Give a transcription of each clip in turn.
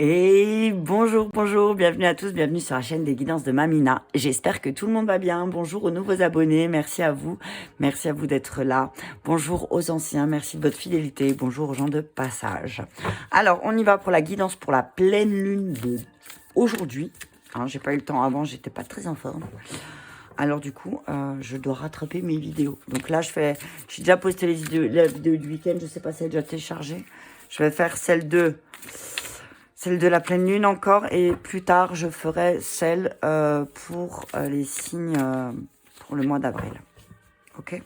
Et bonjour, bonjour, bienvenue à tous, bienvenue sur la chaîne des guidances de Mamina. J'espère que tout le monde va bien. Bonjour aux nouveaux abonnés, merci à vous d'être là. Bonjour aux anciens, merci de votre fidélité. Bonjour aux gens de passage. Alors, on y va pour la guidance pour la pleine lune de aujourd'hui. Hein, j'ai pas eu le temps avant, j'étais pas très en forme. Alors du coup, je dois rattraper mes vidéos. Donc là, j'ai déjà posté la vidéo du week-end, je sais pas si elle est déjà téléchargée. Je vais faire celle de la pleine lune encore, et plus tard je ferai celle pour les signes pour le mois d'avril. Ok,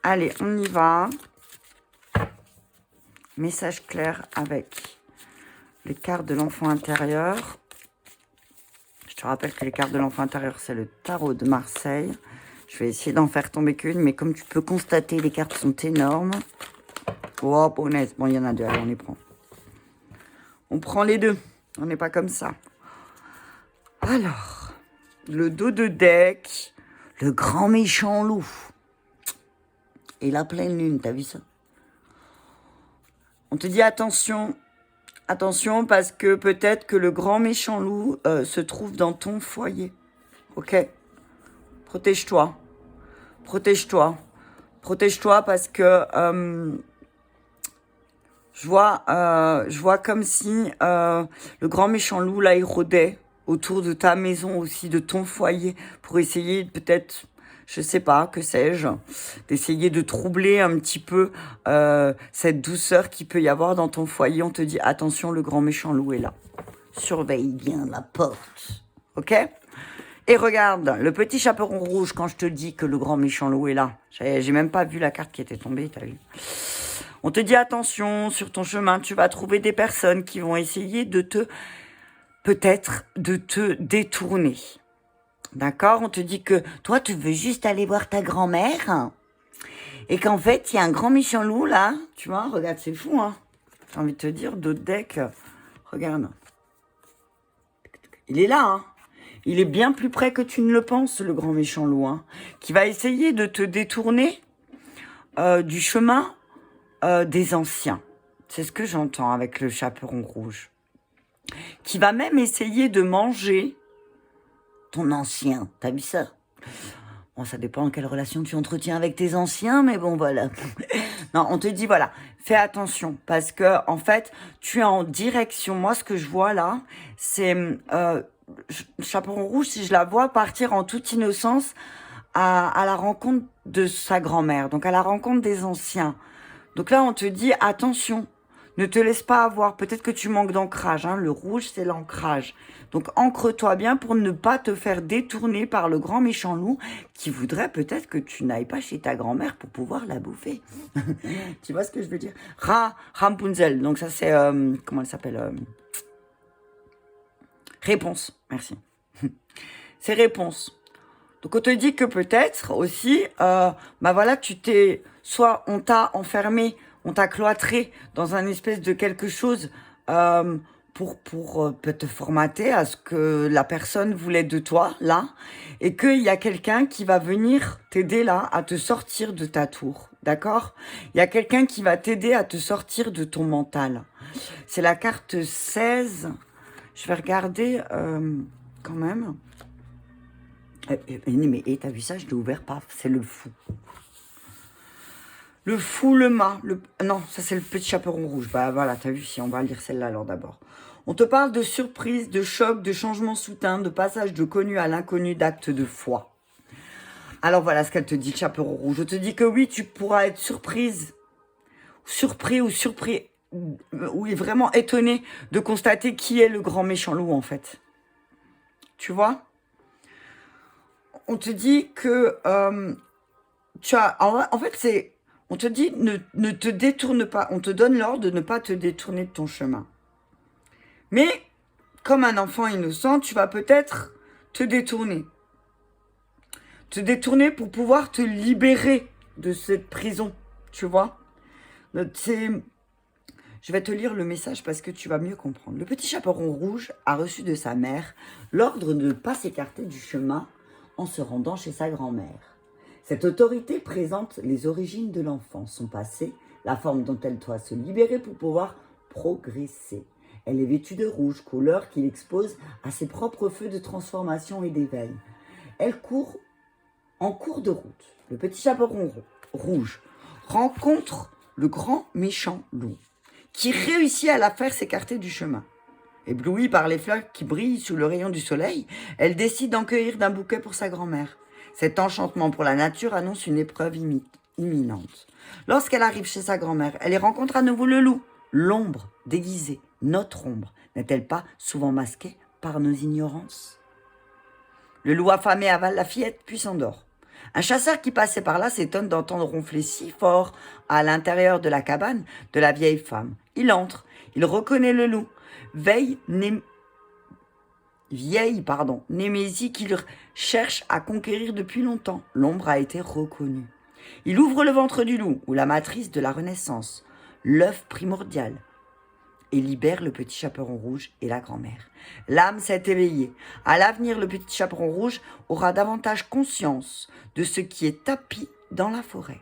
allez, on y va. Message clair avec les cartes de l'enfant intérieur. Je te rappelle que les cartes de l'enfant intérieur, c'est le tarot de Marseille. Je vais essayer d'en faire tomber qu'une, mais comme tu peux constater, les cartes sont énormes. Oh, honnête, bon, il y en a deux, allez, on les prend. On prend les deux, on n'est pas comme ça. Alors, le dos de deck, le grand méchant loup. Et la pleine lune, t'as vu ça? On te dit attention, attention parce que peut-être que le grand méchant loup se trouve dans ton foyer. Ok? Protège-toi, protège-toi, protège-toi parce que je vois comme si le grand méchant loup là il rôdait autour de ta maison aussi, de ton foyer, pour essayer peut-être, je sais pas, que sais-je, d'essayer de troubler un petit peu cette douceur qu'il peut y avoir dans ton foyer. On te dit attention, le grand méchant loup est là. Surveille bien la porte, ok? Et regarde, le petit chaperon rouge, quand je te dis que le grand méchant loup est là. J'ai même pas vu la carte qui était tombée, t'as vu? On te dit attention, sur ton chemin, tu vas trouver des personnes qui vont essayer peut-être de te détourner. D'accord? On te dit que toi, tu veux juste aller voir ta grand-mère et qu'en fait, il y a un grand méchant loup là. Tu vois, regarde, c'est fou, hein? J'ai envie de te dire, d'autres decks, regarde. Il est là, hein? Il est bien plus près que tu ne le penses, le grand méchant loup, hein, qui va essayer de te détourner du chemin des anciens. C'est ce que j'entends avec le chaperon rouge. Qui va même essayer de manger ton ancien. T'as vu ça? Bon, ça dépend de quelle relation tu entretiens avec tes anciens, mais bon, voilà. Non, on te dit, voilà, fais attention, parce que, en fait, tu es en direction. Moi, ce que je vois là, c'est chaperon rouge, si je la vois partir en toute innocence à la rencontre de sa grand-mère, donc à la rencontre des anciens. Donc là, on te dit, attention, ne te laisse pas avoir. Peut-être que tu manques d'ancrage. Hein. Le rouge, c'est l'ancrage. Donc, ancre-toi bien pour ne pas te faire détourner par le grand méchant loup qui voudrait peut-être que tu n'ailles pas chez ta grand-mère pour pouvoir la bouffer. Tu vois ce que je veux dire? Rapunzel. Donc, ça, c'est... comment elle s'appelle Réponse. Merci. C'est réponse. Donc, on te dit que peut-être aussi, bah voilà, soit on t'a enfermé, on t'a cloîtré dans un espèce de quelque chose pour te formater à ce que la personne voulait de toi, là, et qu'il y a quelqu'un qui va venir t'aider là à te sortir de ta tour, d'accord? Il y a quelqu'un qui va t'aider à te sortir de ton mental. C'est la carte 16. Je vais regarder quand même. Mais t'as vu ça, je l'ai ouvert, paf, c'est le fou. Le fou, le mât, non, ça c'est le petit chaperon rouge. Bah voilà, t'as vu, si on va lire celle-là alors d'abord. On te parle de surprise, de choc, de changement soudain, de passage de connu à l'inconnu, d'acte de foi. Alors voilà ce qu'elle te dit, chaperon rouge. Je te dis que oui, tu pourras être surpris ou vraiment étonné de constater qui est le grand méchant loup en fait. Tu vois? On te dit que en fait, on te dit ne te détourne pas. On te donne l'ordre de ne pas te détourner de ton chemin. Mais, comme un enfant innocent, tu vas peut-être te détourner. Te détourner pour pouvoir te libérer de cette prison, tu vois. Je vais te lire le message parce que tu vas mieux comprendre. Le petit chaperon rouge a reçu de sa mère l'ordre de ne pas s'écarter du chemin en se rendant chez sa grand-mère. Cette autorité présente les origines de l'enfant, son passé, la forme dont elle doit se libérer pour pouvoir progresser. Elle est vêtue de rouge, couleur qu'il expose à ses propres feux de transformation et d'éveil. Elle court en cours de route. Le petit chaperon rouge rencontre le grand méchant loup, qui réussit à la faire s'écarter du chemin. Éblouie par les fleurs qui brillent sous le rayon du soleil, elle décide d'en cueillir d'un bouquet pour sa grand-mère. Cet enchantement pour la nature annonce une épreuve imminente. Lorsqu'elle arrive chez sa grand-mère, elle y rencontre à nouveau le loup. L'ombre déguisée, notre ombre, n'est-elle pas souvent masquée par nos ignorances? Le loup affamé avale la fillette, puis s'endort. Un chasseur qui passait par là s'étonne d'entendre ronfler si fort à l'intérieur de la cabane de la vieille femme. Il entre, il reconnaît le loup. Némésie qu'il cherche à conquérir depuis longtemps. L'ombre a été reconnue. Il ouvre le ventre du loup, ou la matrice de la Renaissance, l'œuf primordial, et libère le petit chaperon rouge et la grand-mère. L'âme s'est éveillée. À l'avenir, le petit chaperon rouge aura davantage conscience de ce qui est tapis dans la forêt.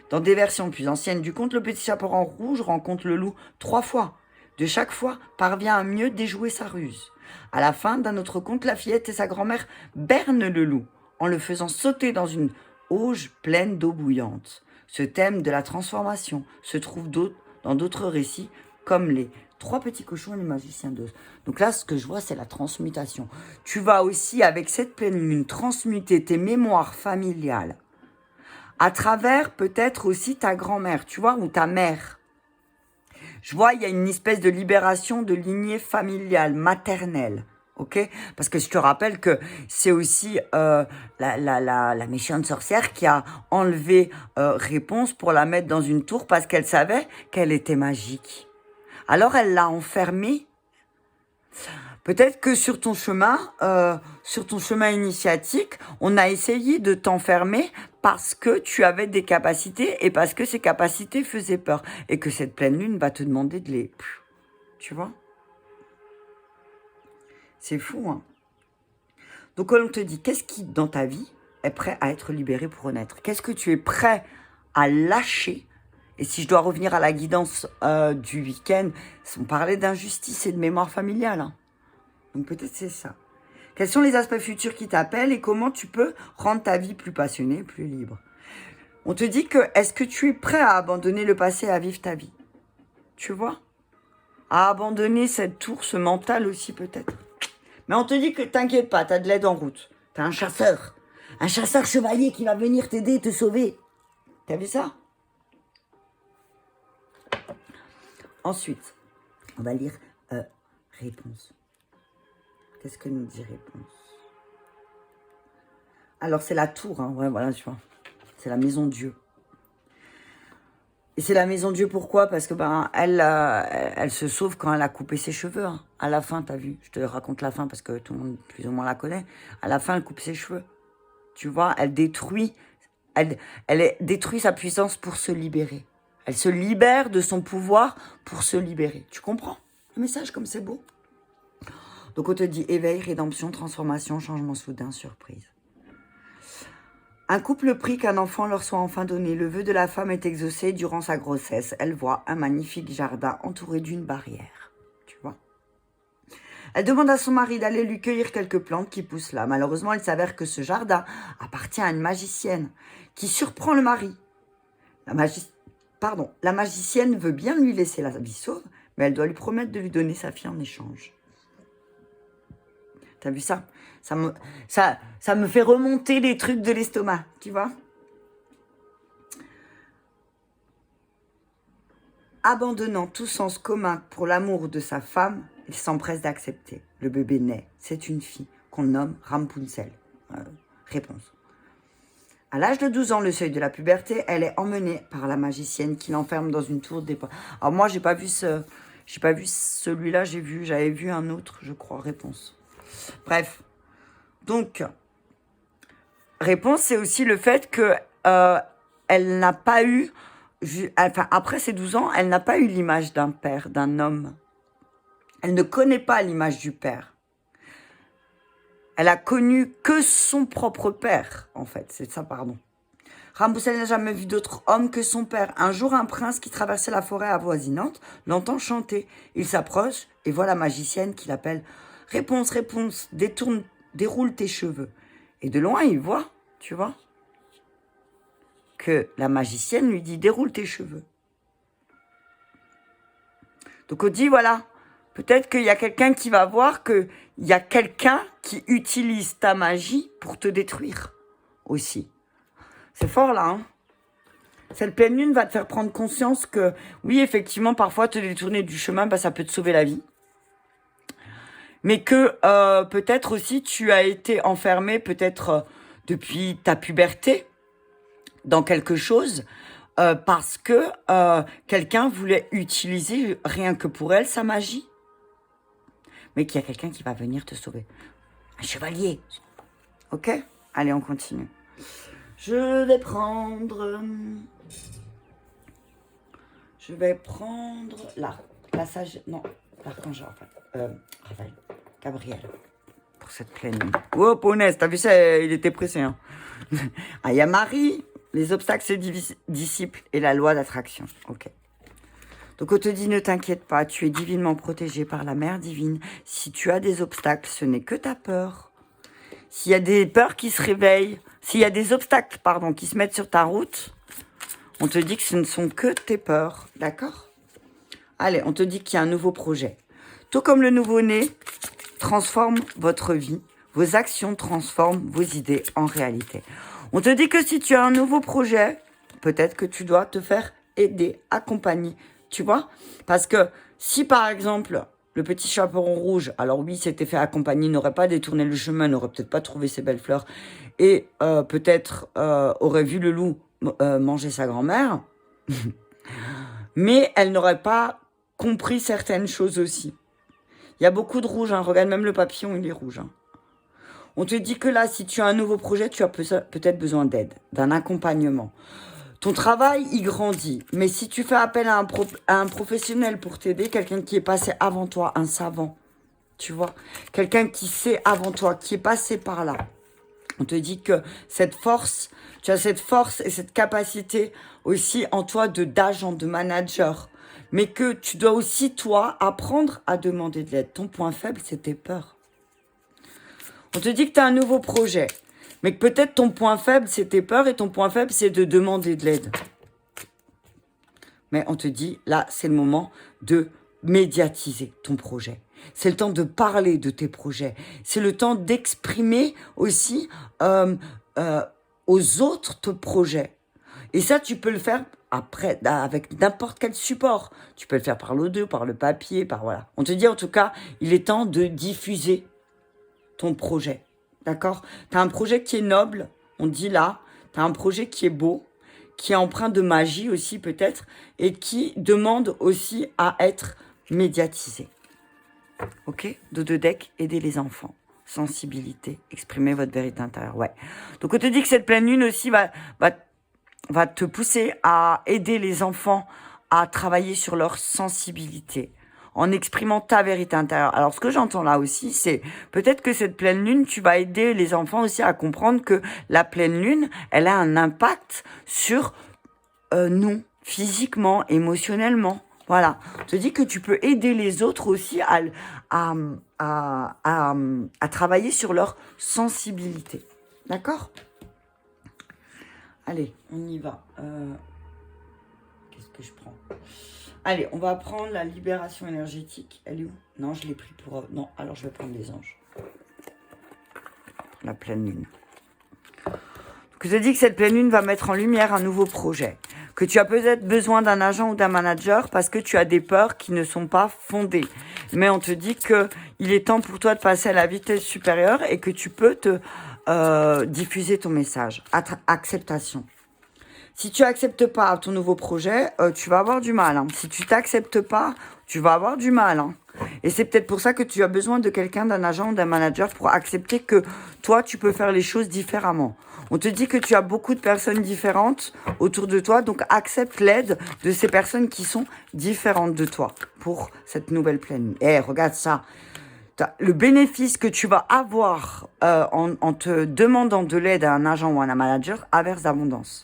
Dans des versions plus anciennes du conte, le petit chaperon rouge rencontre le loup 3 fois. De chaque fois, parvient à mieux déjouer sa ruse. À la fin d'un autre conte, la fillette et sa grand-mère bernent le loup en le faisant sauter dans une auge pleine d'eau bouillante. Ce thème de la transformation se trouve dans d'autres récits, comme les 3 petits cochons et les magiciens d'Oz. Donc là, ce que je vois, c'est la transmutation. Tu vas aussi, avec cette pleine lune, transmuter tes mémoires familiales à travers peut-être aussi ta grand-mère, tu vois, ou ta mère. Je vois, il y a une espèce de libération de lignée familiale, maternelle. Ok, parce que je te rappelle que c'est aussi la méchante sorcière qui a enlevé Réponse pour la mettre dans une tour parce qu'elle savait qu'elle était magique. Alors elle l'a enfermée. Peut-être que sur ton chemin initiatique, on a essayé de t'enfermer parce que tu avais des capacités et parce que ces capacités faisaient peur. Et que cette pleine lune va te demander de les... Tu vois ? C'est fou, hein. Donc on te dit, qu'est-ce qui, dans ta vie, est prêt à être libéré pour renaître? Qu'est-ce que tu es prêt à lâcher? Et si je dois revenir à la guidance du week-end, on parlait d'injustice et de mémoire familiale, hein. Donc peut-être c'est ça. Quels sont les aspects futurs qui t'appellent et comment tu peux rendre ta vie plus passionnée, plus libre? On te dit que, est-ce que tu es prêt à abandonner le passé et à vivre ta vie? Tu vois? À abandonner cette tour, ce mental aussi peut-être. Mais on te dit que t'inquiète pas, t'as de l'aide en route. T'as un chasseur chevalier qui va venir t'aider et te sauver. T'as vu ça? Ensuite, on va lire Réponse. Qu'est-ce que nous dit Réponse? Alors, c'est la tour, hein. Ouais, voilà, tu vois. C'est la maison Dieu. Et c'est la maison Dieu, pourquoi? Parce que elle se sauve quand elle a coupé ses cheveux. Hein. À la fin, t'as vu? Je te raconte la fin parce que tout le monde, plus ou moins, la connaît. À la fin, elle coupe ses cheveux. Tu vois, elle détruit sa puissance pour se libérer. Elle se libère de son pouvoir pour se libérer. Tu comprends le message comme c'est beau? Donc on te dit éveil, rédemption, transformation, changement soudain, surprise. Un couple prie qu'un enfant leur soit enfin donné. Le vœu de la femme est exaucé durant sa grossesse. Elle voit un magnifique jardin entouré d'une barrière. Tu vois? Elle demande à son mari d'aller lui cueillir quelques plantes qui poussent là. Malheureusement, il s'avère que ce jardin appartient à une magicienne qui surprend le mari. La magicienne veut bien lui laisser la vie sauve, mais elle doit lui promettre de lui donner sa fille en échange. T'as vu ça? Ça me fait remonter les trucs de l'estomac, tu vois? Abandonnant tout sens commun pour l'amour de sa femme, il s'empresse d'accepter. Le bébé naît. C'est une fille qu'on nomme Rapunzel. Réponse. À l'âge de 12 ans, le seuil de la puberté, elle est emmenée par la magicienne qui l'enferme dans une tour d'époque. Alors moi, j'ai pas vu celui-là, j'avais vu un autre, je crois, Réponse. Bref. Donc, Réponse, c'est aussi le fait que elle n'a pas eu, après ses 12 ans, elle n'a pas eu l'image d'un père, d'un homme. Elle ne connaît pas l'image du père. Elle a connu que son propre père, en fait. C'est ça, pardon. Rambouillet n'a jamais vu d'autre homme que son père. Un jour, un prince qui traversait la forêt avoisinante l'entend chanter. Il s'approche et voit la magicienne qui l'appelle. « Réponse, réponse, déroule tes cheveux. » Et de loin, il voit, tu vois, que la magicienne lui dit « Déroule tes cheveux. » Donc on dit, voilà, peut-être qu'il y a quelqu'un qui va voir qu'il y a quelqu'un qui utilise ta magie pour te détruire aussi. C'est fort là, hein. Cette pleine lune va te faire prendre conscience que, oui, effectivement, parfois te détourner du chemin, bah, ça peut te sauver la vie. Mais que peut-être aussi tu as été enfermé, peut-être depuis ta puberté, dans quelque chose, parce que quelqu'un voulait utiliser rien que pour elle sa magie. Mais qu'il y a quelqu'un qui va venir te sauver. Un chevalier. Ok? Allez, on continue. Je vais prendre là. Passage. Non, l'archange Raphaël. Gabriel. Pour cette pleine lune. Oh, punaise, t'as vu ça? Il était pressé. Hein. Ah, il y a Marie. Les obstacles se dissipent et la loi d'attraction. Ok. Donc on te dit, ne t'inquiète pas, tu es divinement protégé par la mère divine. Si tu as des obstacles, ce n'est que ta peur. S'il y a des peurs qui se réveillent, s'il y a des obstacles, pardon, qui se mettent sur ta route, on te dit que ce ne sont que tes peurs. D'accord? Allez, on te dit qu'il y a un nouveau projet. Tout comme le nouveau-né transforme votre vie, vos actions transforment vos idées en réalité. On te dit que si tu as un nouveau projet, peut-être que tu dois te faire aider, accompagner, tu vois? Parce que si par exemple, le petit chaperon rouge, alors oui, s'était fait accompagner, n'aurait pas détourné le chemin, n'aurait peut-être pas trouvé ses belles fleurs, et peut-être aurait vu le loup manger sa grand-mère, mais elle n'aurait pas compris certaines choses aussi. Il y a beaucoup de rouge, hein. Regarde, même le papillon, il est rouge. Hein. On te dit que là, si tu as un nouveau projet, tu as peut-être besoin d'aide, d'un accompagnement. Ton travail, il grandit. Mais si tu fais appel à un professionnel pour t'aider, quelqu'un qui est passé avant toi, un savant, tu vois, quelqu'un qui sait avant toi, qui est passé par là, on te dit que cette force, tu as cette force et cette capacité aussi en toi d'agent, de manager, mais que tu dois aussi, toi, apprendre à demander de l'aide. Ton point faible, c'est tes peurs. On te dit que tu as un nouveau projet, mais que peut-être ton point faible, c'est tes peurs et ton point faible, c'est de demander de l'aide. Mais on te dit, là, c'est le moment de médiatiser ton projet. C'est le temps de parler de tes projets. C'est le temps d'exprimer aussi aux autres tes projets. Et ça, tu peux le faire après, avec n'importe quel support. Tu peux le faire par l'audio, par le papier, par voilà. On te dit en tout cas, il est temps de diffuser ton projet. D'accord? Tu as un projet qui est noble, on dit là. Tu as un projet qui est beau, qui est empreint de magie aussi peut-être, et qui demande aussi à être médiatisé. Ok? Dodo deck, aider les enfants. Sensibilité, exprimer votre vérité intérieure. Ouais. Donc on te dit que cette pleine lune aussi va te pousser à aider les enfants à travailler sur leur sensibilité en exprimant ta vérité intérieure. Alors, ce que j'entends là aussi, c'est peut-être que cette pleine lune, tu vas aider les enfants aussi à comprendre que la pleine lune, elle a un impact sur nous, physiquement, émotionnellement. Voilà. On te dit que tu peux aider les autres aussi à travailler sur leur sensibilité. D'accord ? Allez, on y va. Qu'est-ce que je prends ? Allez, on va prendre la libération énergétique. Elle est où ? Non, je l'ai pris pour... Non, alors je vais prendre les anges. La pleine lune. Donc, je te dis que cette pleine lune va mettre en lumière un nouveau projet. Que tu as peut-être besoin d'un agent ou d'un manager parce que tu as des peurs qui ne sont pas fondées. Mais on te dit qu'il est temps pour toi de passer à la vitesse supérieure et que tu peux diffuser ton message. Acceptation. Si tu n'acceptes pas ton nouveau projet, tu vas avoir du mal. Hein. Si tu t'acceptes pas, tu vas avoir du mal. Hein. Et c'est peut-être pour ça que tu as besoin de quelqu'un, d'un agent ou d'un manager pour accepter que toi, tu peux faire les choses différemment. On te dit que tu as beaucoup de personnes différentes autour de toi, donc accepte l'aide de ces personnes qui sont différentes de toi pour cette nouvelle pleine. Eh, regarde ça. Le bénéfice que tu vas avoir en te demandant de l'aide à un agent ou à un manager averse d'abondance.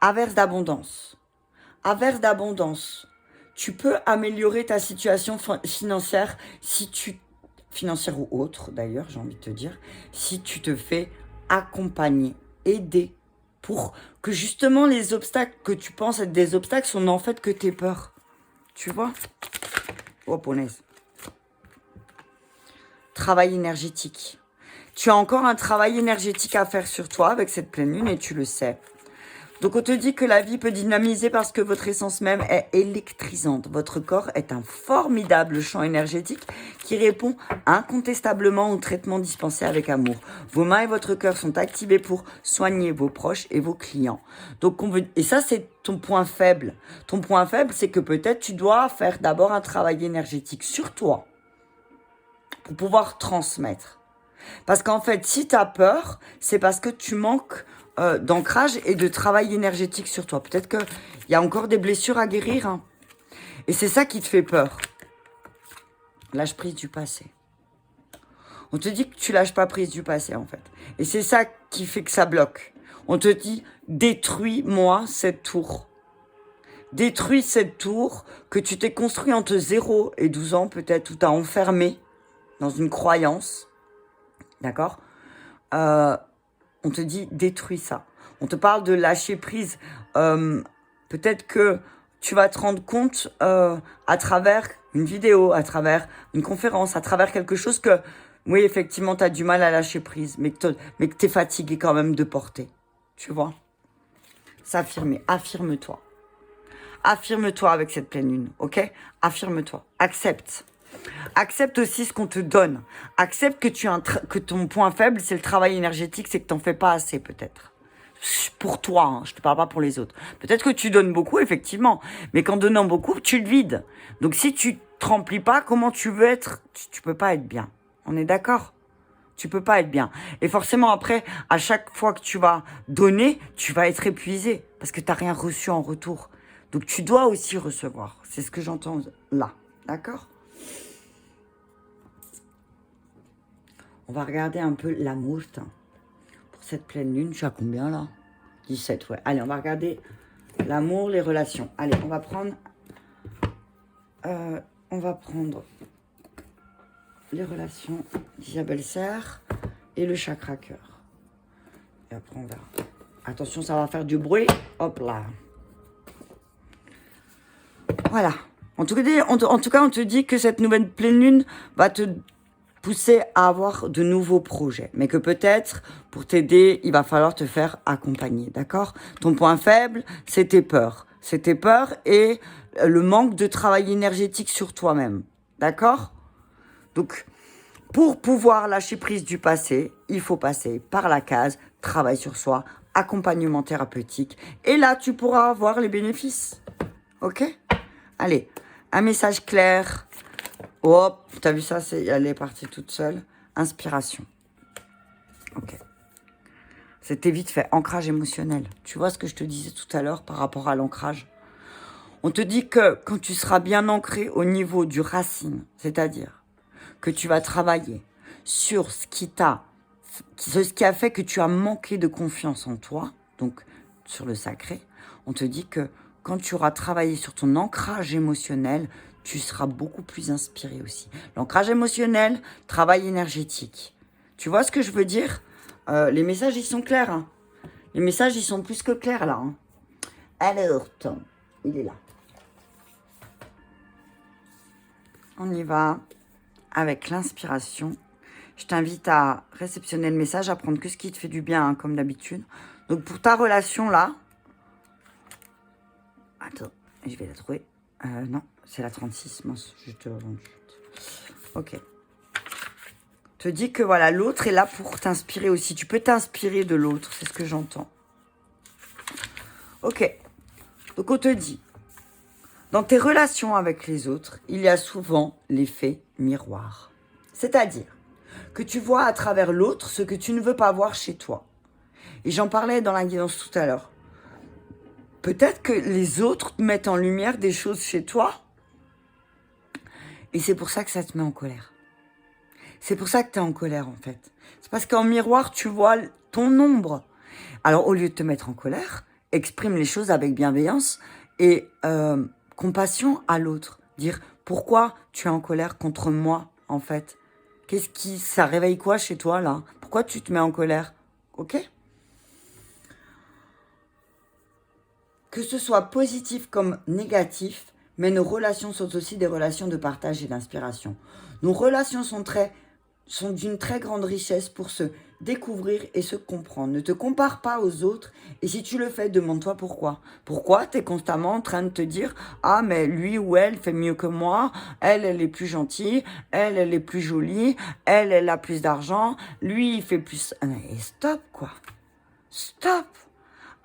Averse d'abondance. Averse d'abondance. Tu peux améliorer ta situation financière si tu... Financière ou autre, d'ailleurs, j'ai envie de te dire. Si tu te fais accompagner, aider. Pour que justement les obstacles que tu penses être des obstacles sont en fait que tes peurs. Tu vois? Oh, punaise. Travail énergétique. Tu as encore un travail énergétique à faire sur toi avec cette pleine lune et tu le sais. Donc on te dit que la vie peut dynamiser parce que votre essence même est électrisante. Votre corps est un formidable champ énergétique qui répond incontestablement au traitement dispensé avec amour. Vos mains et votre cœur sont activés pour soigner vos proches et vos clients. Donc et ça c'est ton point faible. Ton point faible c'est que peut-être tu dois faire d'abord un travail énergétique sur toi pour pouvoir transmettre. Parce qu'en fait si tu as peur, c'est parce que tu manques d'ancrage et de travail énergétique sur toi. Peut-être qu'il y a encore des blessures à guérir. Hein. Et c'est ça qui te fait peur. Lâche prise du passé. On te dit que tu lâches pas prise du passé, en fait. Et c'est ça qui fait que ça bloque. On te dit, détruis-moi cette tour. Détruis cette tour que tu t'es construit entre 0 et 12 ans, peut-être, où tu as enfermé dans une croyance. D'accord on te dit, détruis ça. On te parle de lâcher prise. Peut-être que tu vas te rendre compte à travers une vidéo, à travers une conférence, à travers quelque chose que, oui, effectivement, tu as du mal à lâcher prise, mais que tu es fatigué quand même de porter. Tu vois? S'affirmer. Affirme-toi. Affirme-toi avec cette pleine lune, ok? Affirme-toi. Accepte. Accepte aussi ce qu'on te donne. Accepte que ton point faible, c'est le travail énergétique, c'est que tu n'en fais pas assez peut-être. Pour toi, hein, je ne te parle pas pour les autres. Peut-être que tu donnes beaucoup, effectivement, mais qu'en donnant beaucoup, tu le vides. Donc si tu ne te remplis pas, comment tu veux être? Tu ne peux pas être bien. On est d'accord? Tu ne peux pas être bien. Et forcément, après, à chaque fois que tu vas donner, tu vas être épuisé parce que tu n'as rien reçu en retour. Donc tu dois aussi recevoir. C'est ce que j'entends là. D'accord? On va regarder un peu l'amour pour cette pleine lune. Je suis à combien là? 17, ouais. Allez, on va regarder l'amour, les relations. Allez, on va prendre les relations d'Isabelle Serre et le chakra cœur. Et après, on verra. Attention, ça va faire du bruit. Hop là. Voilà. En tout cas, on te dit que cette nouvelle pleine lune va te pousser à avoir de nouveaux projets. Mais que peut-être, pour t'aider, il va falloir te faire accompagner, d'accord? Ton point faible, c'est tes peurs. C'est tes peurs et le manque de travail énergétique sur toi-même, d'accord? Donc, pour pouvoir lâcher prise du passé, il faut passer par la case travail sur soi, accompagnement thérapeutique. Et là, tu pourras avoir les bénéfices, ok? Allez, un message clair. Hop, t'as vu ça, elle est partie toute seule. Inspiration. Ok. C'était vite fait. Ancrage émotionnel. Tu vois ce que je te disais tout à l'heure par rapport à l'ancrage? On te dit que quand tu seras bien ancré au niveau du racine, c'est-à-dire que tu vas travailler sur ce qui a fait que tu as manqué de confiance en toi, donc sur le sacré, on te dit que quand tu auras travaillé sur ton ancrage émotionnel, tu seras beaucoup plus inspiré aussi. L'ancrage émotionnel, travail énergétique. Tu vois ce que je veux dire? Les messages, ils sont clairs. Hein. Les messages, ils sont plus que clairs, là. Hein. Alors, Tom, il est là. On y va avec l'inspiration. Je t'invite à réceptionner le message, à prendre que ce qui te fait du bien, hein, comme d'habitude. Donc, pour ta relation, là... Attends, je vais la trouver. Non, c'est la 36. Mince, je te rends. Ok. Te dis que voilà, l'autre est là pour t'inspirer aussi. Tu peux t'inspirer de l'autre, c'est ce que j'entends. Ok. Donc on te dit, dans tes relations avec les autres, il y a souvent l'effet miroir. C'est-à-dire que tu vois à travers l'autre ce que tu ne veux pas voir chez toi. Et j'en parlais dans la guidance tout à l'heure. Peut-être que les autres mettent en lumière des choses chez toi. Et c'est pour ça que ça te met en colère. C'est pour ça que tu es en colère, en fait. C'est parce qu'en miroir, tu vois ton ombre. Alors, au lieu de te mettre en colère, exprime les choses avec bienveillance et compassion à l'autre. Dire pourquoi tu es en colère contre moi, en fait. Ça réveille quoi chez toi, là? Pourquoi tu te mets en colère? Ok? Que ce soit positif comme négatif, mais nos relations sont aussi des relations de partage et d'inspiration. Nos relations sont d'une très grande richesse pour se découvrir et se comprendre. Ne te compare pas aux autres et si tu le fais, demande-toi pourquoi. Pourquoi tu es constamment en train de te dire « Ah, mais lui ou elle fait mieux que moi, elle est plus gentille, elle est plus jolie, elle a plus d'argent, lui il fait plus... » Et stop quoi. Stop.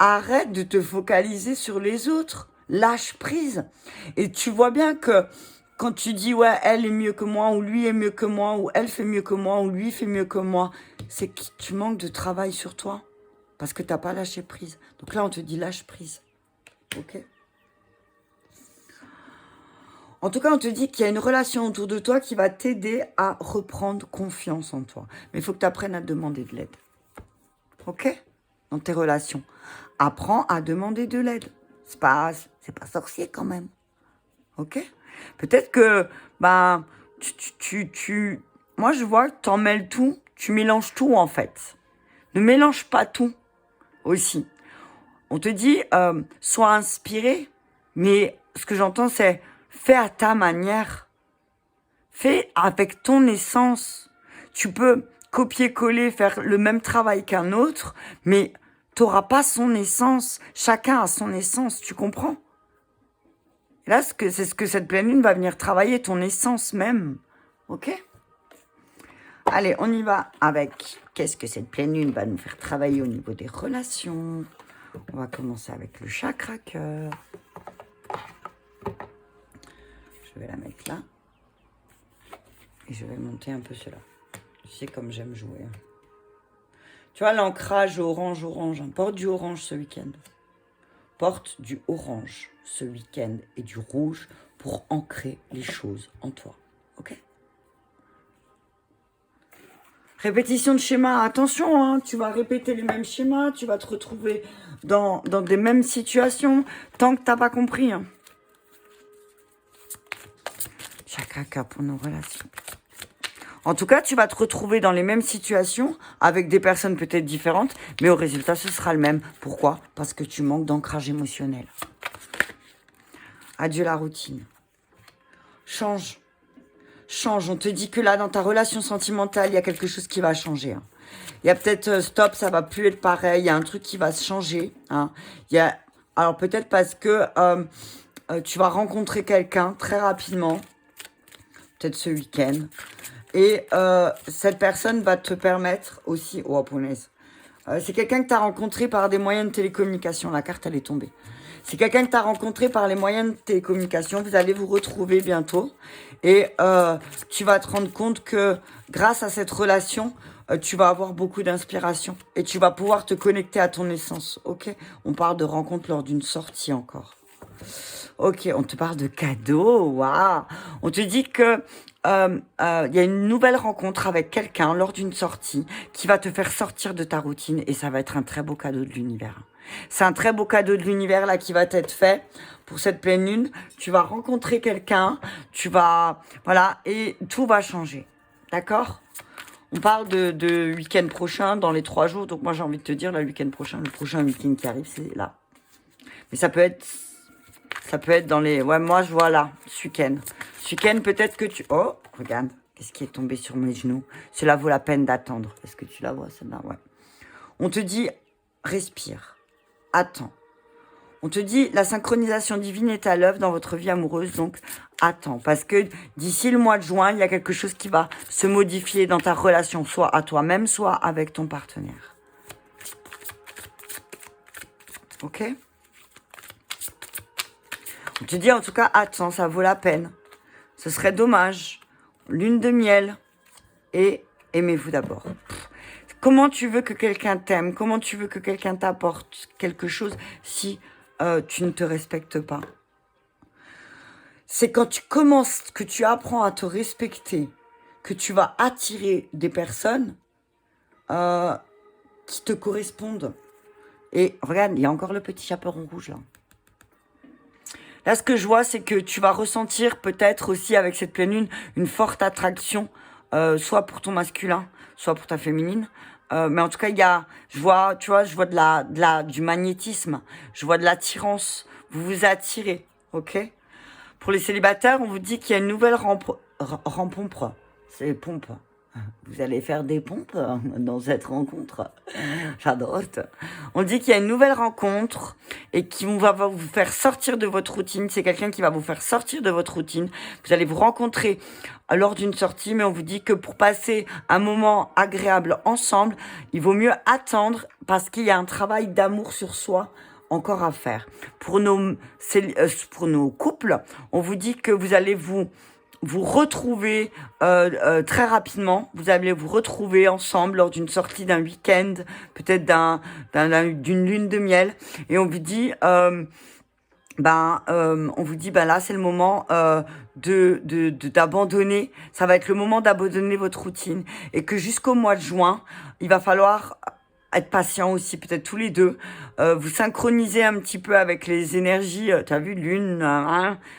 Arrête de te focaliser sur les autres. Lâche prise. Et tu vois bien que quand tu dis, ouais, elle est mieux que moi, ou lui est mieux que moi, ou elle fait mieux que moi, ou lui fait mieux que moi, c'est que tu manques de travail sur toi. Parce que tu n'as pas lâché prise. Donc là, on te dit lâche prise. Ok? En tout cas, on te dit qu'il y a une relation autour de toi qui va t'aider à reprendre confiance en toi. Mais il faut que tu apprennes à demander de l'aide. Ok? Dans tes relations. Apprends à demander de l'aide. C'est pas sorcier quand même. Ok? Peut-être que, moi je vois que t'en mêles tout, tu mélanges tout en fait. Ne mélange pas tout aussi. On te dit, sois inspiré, mais ce que j'entends c'est, fais à ta manière. Fais avec ton essence. Tu peux copier-coller, faire le même travail qu'un autre, mais t'auras pas son essence. Chacun a son essence, tu comprends? Et là, c'est ce que cette pleine lune va venir travailler, ton essence même. Ok? Allez, on y va avec qu'est-ce que cette pleine lune va nous faire travailler au niveau des relations. On va commencer avec le chakra cœur. Je vais la mettre là. Et je vais monter un peu cela. Tu sais comme j'aime jouer. Hein. Tu vois, l'ancrage orange. Hein. Porte du orange ce week-end. Porte du orange ce week-end et du rouge pour ancrer les choses en toi. Ok? Répétition de schéma. Attention, hein, tu vas répéter les mêmes schémas. Tu vas te retrouver dans des mêmes situations tant que tu n'as pas compris. Hein. Chakra cœur pour nos relations. En tout cas, tu vas te retrouver dans les mêmes situations avec des personnes peut-être différentes, mais au résultat, ce sera le même. Pourquoi? Parce que tu manques d'ancrage émotionnel. Adieu la routine. Change. Change. On te dit que là, dans ta relation sentimentale, il y a quelque chose qui va changer. Hein. Il y a peut-être, stop, ça va plus être pareil. Il y a un truc qui va se changer. Hein. Alors peut-être parce que tu vas rencontrer quelqu'un très rapidement. Peut-être ce week-end. Et cette personne va te permettre aussi... Oh, punaise. C'est quelqu'un que tu as rencontré par des moyens de télécommunication. La carte, elle est tombée. C'est quelqu'un que tu as rencontré par les moyens de télécommunication. Vous allez vous retrouver bientôt. Et tu vas te rendre compte que grâce à cette relation, tu vas avoir beaucoup d'inspiration. Et tu vas pouvoir te connecter à ton essence. Ok? On parle de rencontre lors d'une sortie encore. Ok, on te parle de cadeaux. Waouh! On te dit que y a une nouvelle rencontre avec quelqu'un lors d'une sortie qui va te faire sortir de ta routine et ça va être un très beau cadeau de l'univers. C'est un très beau cadeau de l'univers là qui va t'être fait pour cette pleine lune. Tu vas rencontrer quelqu'un, voilà, et tout va changer. D'accord? On parle de week-end prochain dans les 3 jours. Donc moi j'ai envie de te dire, le prochain week-end qui arrive, c'est là. Mais ça peut être dans les... Ouais, moi, je vois là, ce week-end. Ce week-end, peut-être que tu... Oh, regarde, qu'est-ce qui est tombé sur mes genoux? Cela vaut la peine d'attendre. Est-ce que tu la vois, celle-là? Ouais. On te dit, respire, attends. On te dit, la synchronisation divine est à l'œuvre dans votre vie amoureuse, donc attends. Parce que d'ici le mois de juin, il y a quelque chose qui va se modifier dans ta relation, soit à toi-même, soit avec ton partenaire. Ok? On te dit en tout cas, attends, ça vaut la peine. Ce serait dommage. Lune de miel. Et aimez-vous d'abord. Comment tu veux que quelqu'un t'aime? Comment tu veux que quelqu'un t'apporte quelque chose si tu ne te respectes pas? C'est quand tu commences, que tu apprends à te respecter, que tu vas attirer des personnes qui te correspondent. Et regarde, il y a encore le petit chaperon rouge là. Là, ce que je vois, c'est que tu vas ressentir peut-être aussi avec cette pleine lune une forte attraction, soit pour ton masculin, soit pour ta féminine. Mais en tout cas, je vois du magnétisme, je vois de l'attirance. Vous vous attirez, ok? Pour les célibataires, on vous dit qu'il y a une nouvelle rencontre. C'est pompe. Vous allez faire des pompes dans cette rencontre. J'adore. On dit qu'il y a une nouvelle rencontre et qui va vous faire sortir de votre routine. C'est quelqu'un qui va vous faire sortir de votre routine. Vous allez vous rencontrer lors d'une sortie, mais on vous dit que pour passer un moment agréable ensemble, il vaut mieux attendre parce qu'il y a un travail d'amour sur soi encore à faire. Pour nos couples, on vous dit que vous allez vous retrouver très rapidement. Vous allez vous retrouver ensemble lors d'une sortie, d'un week-end, peut-être d'une lune de miel. Et on vous dit, là, c'est le moment d'abandonner. Ça va être le moment d'abandonner votre routine. Et que jusqu'au mois de juin, il va falloir être patient aussi, peut-être tous les deux, vous synchroniser un petit peu avec les énergies, t'as vu, lune,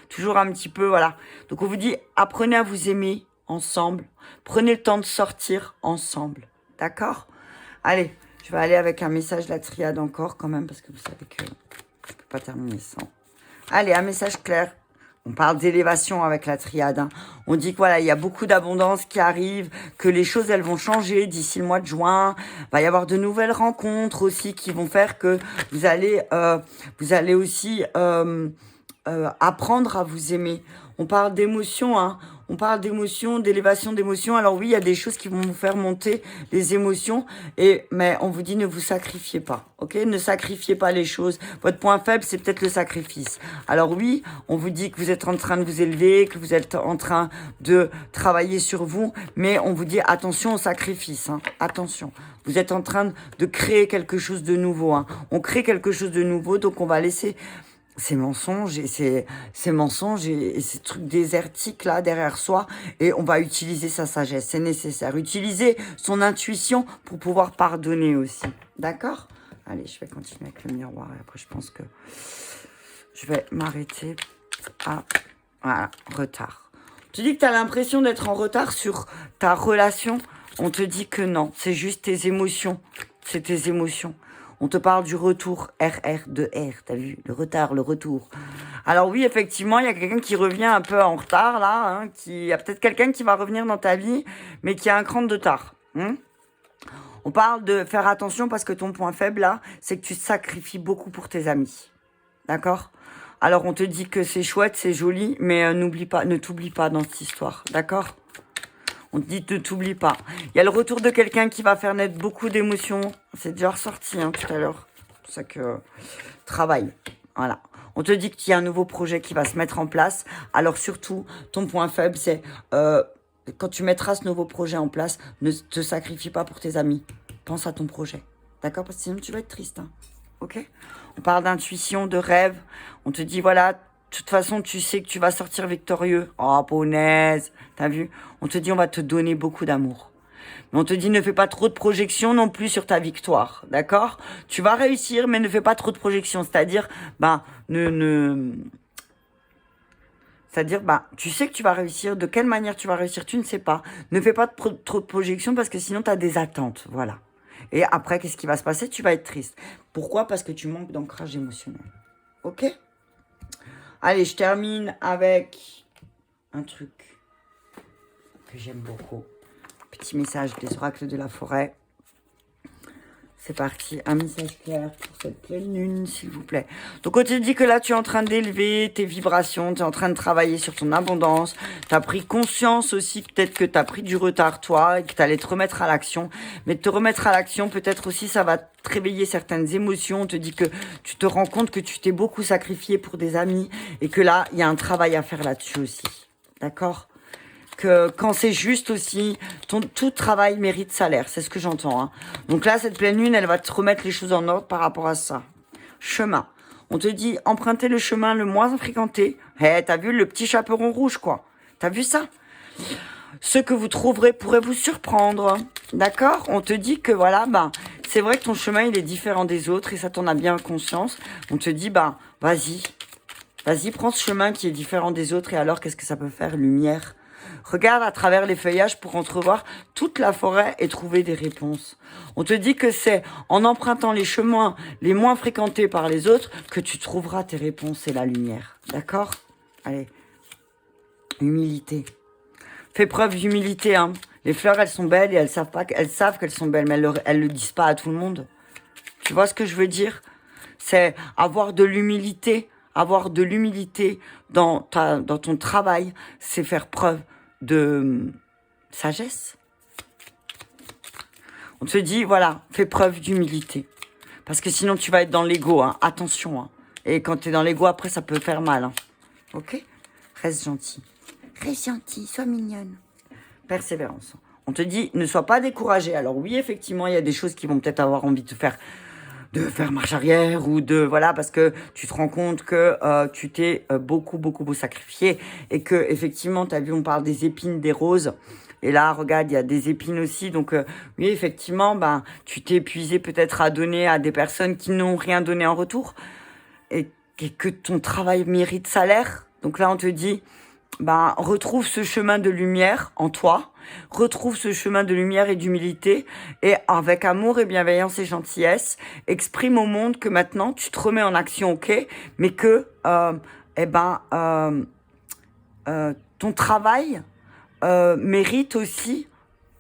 toujours un petit peu, voilà. Donc on vous dit, apprenez à vous aimer ensemble, prenez le temps de sortir ensemble, d'accord? Allez, je vais aller avec un message de la triade encore quand même, parce que vous savez que je peux pas terminer sans. Allez, un message clair. On parle d'élévation avec la triade. Hein. On dit que voilà, il y a beaucoup d'abondance qui arrive, que les choses elles vont changer d'ici le mois de juin. Il va y avoir de nouvelles rencontres aussi qui vont faire que vous allez aussi apprendre à vous aimer. On parle d'émotions, hein. On parle d'émotions, d'élévation d'émotions. Alors oui, il y a des choses qui vont vous faire monter les émotions, mais on vous dit ne vous sacrifiez pas, ok? Ne sacrifiez pas les choses. Votre point faible, c'est peut-être le sacrifice. Alors oui, on vous dit que vous êtes en train de vous élever, que vous êtes en train de travailler sur vous, mais on vous dit attention au sacrifice, hein. Attention. Vous êtes en train de créer quelque chose de nouveau, hein. On crée quelque chose de nouveau, donc on va laisser ces mensonges et ces trucs désertiques là derrière soi, et on va utiliser sa sagesse, c'est nécessaire. Utiliser son intuition pour pouvoir pardonner aussi. D'accord? Allez, je vais continuer avec le miroir et après je pense que je vais m'arrêter à... Voilà, retard. Tu dis que tu as l'impression d'être en retard sur ta relation. On te dit que non, c'est juste tes émotions. C'est tes émotions. On te parle du retour, RR2R, t'as vu, le retard, le retour. Alors oui, effectivement, il y a quelqu'un qui revient un peu en retard, là, hein, il y a peut-être quelqu'un qui va revenir dans ta vie, mais qui a un cran de retard. Hein. On parle de faire attention parce que ton point faible, là, c'est que tu sacrifies beaucoup pour tes amis. D'accord? Alors on te dit que c'est chouette, c'est joli, mais ne t'oublie pas dans cette histoire, d'accord? On te dit ne t'oublie pas. Il y a le retour de quelqu'un qui va faire naître beaucoup d'émotions. C'est déjà ressorti hein, tout à l'heure. C'est pour ça que travail. Voilà. On te dit qu'il y a un nouveau projet qui va se mettre en place. Alors surtout, ton point faible, c'est quand tu mettras ce nouveau projet en place, ne te sacrifie pas pour tes amis. Pense à ton projet. D'accord? Parce que sinon, tu vas être triste. Hein. Ok? On parle d'intuition, de rêve. On te dit, voilà, de toute façon, tu sais que tu vas sortir victorieux. Oh, punaise. T'as vu? On te dit, on va te donner beaucoup d'amour. Mais on te dit, ne fais pas trop de projections non plus sur ta victoire. D'accord? Tu vas réussir, mais ne fais pas trop de projections. C'est-à-dire, c'est-à-dire, tu sais que tu vas réussir. De quelle manière tu vas réussir, tu ne sais pas. Ne fais pas trop de projections parce que sinon, tu as des attentes. Voilà. Et après, qu'est-ce qui va se passer? Tu vas être triste. Pourquoi? Parce que tu manques d'ancrage émotionnel. Ok? Allez, je termine avec un truc que j'aime beaucoup. Petit message des oracles de la forêt. C'est parti, un message clair pour cette pleine lune, s'il vous plaît. Donc, on te dit que là, tu es en train d'élever tes vibrations, tu es en train de travailler sur ton abondance. Tu as pris conscience aussi, peut-être que tu as pris du retard, toi, et que tu allais te remettre à l'action. Mais de te remettre à l'action, peut-être aussi, ça va te réveiller certaines émotions. On te dit que tu te rends compte que tu t'es beaucoup sacrifié pour des amis et que là, il y a un travail à faire là-dessus aussi. D'accord ? Que quand c'est juste aussi, tout travail mérite salaire, c'est ce que j'entends. Hein. Donc là, cette pleine lune, elle va te remettre les choses en ordre par rapport à ça. Chemin. On te dit, empruntez le chemin le moins fréquenté. T'as vu le petit chaperon rouge, quoi. T'as vu ça? Ce que vous trouverez pourrait vous surprendre. D'accord? On te dit que voilà, bah, c'est vrai que ton chemin, il est différent des autres et ça, t'en as bien conscience. On te dit, bah, vas-y. Vas-y, prends ce chemin qui est différent des autres et alors, qu'est-ce que ça peut faire? Lumière. Regarde à travers les feuillages pour entrevoir toute la forêt et trouver des réponses. On te dit que c'est en empruntant les chemins les moins fréquentés par les autres que tu trouveras tes réponses et la lumière. D'accord? Allez. Humilité. Fais preuve d'humilité, hein. Les fleurs, elles sont belles et elles savent qu'elles sont belles, mais elles le disent pas à tout le monde. Tu vois ce que je veux dire? C'est avoir de l'humilité. Avoir de l'humilité dans ton travail, c'est faire preuve de sagesse. On te dit, voilà, fais preuve d'humilité. Parce que sinon, tu vas être dans l'ego, hein. Attention, hein. Et quand tu es dans l'ego, après, ça peut faire mal, hein. Ok? Reste gentil. Reste gentil, sois mignonne. Persévérance. On te dit, ne sois pas découragé. Alors oui, effectivement, il y a des choses qui vont peut-être avoir envie de faire marche arrière ou de voilà parce que tu te rends compte que tu t'es beaucoup sacrifié et que effectivement t'as vu on parle des épines des roses et là regarde il y a des épines aussi donc oui effectivement ben tu t'es épuisé peut-être à donner à des personnes qui n'ont rien donné en retour et que ton travail mérite salaire donc là on te dit ben, retrouve ce chemin de lumière en toi, retrouve ce chemin de lumière et d'humilité, et avec amour et bienveillance et gentillesse, exprime au monde que maintenant tu te remets en action, ok, mais que ton travail mérite aussi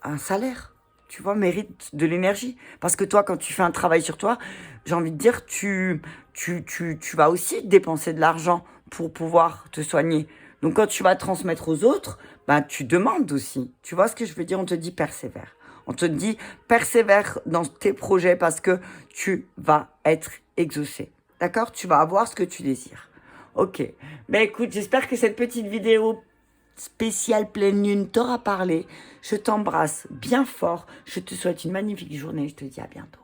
un salaire. Tu vois, mérite de l'énergie. Parce que toi, quand tu fais un travail sur toi, j'ai envie de dire, tu vas aussi dépenser de l'argent pour pouvoir te soigner. Donc, quand tu vas transmettre aux autres, ben, tu demandes aussi. Tu vois ce que je veux dire? On te dit persévère. On te dit persévère dans tes projets parce que tu vas être exaucé. D'accord? Tu vas avoir ce que tu désires. Ok. Ben écoute, j'espère que cette petite vidéo spéciale pleine lune t'aura parlé. Je t'embrasse bien fort. Je te souhaite une magnifique journée. Je te dis à bientôt.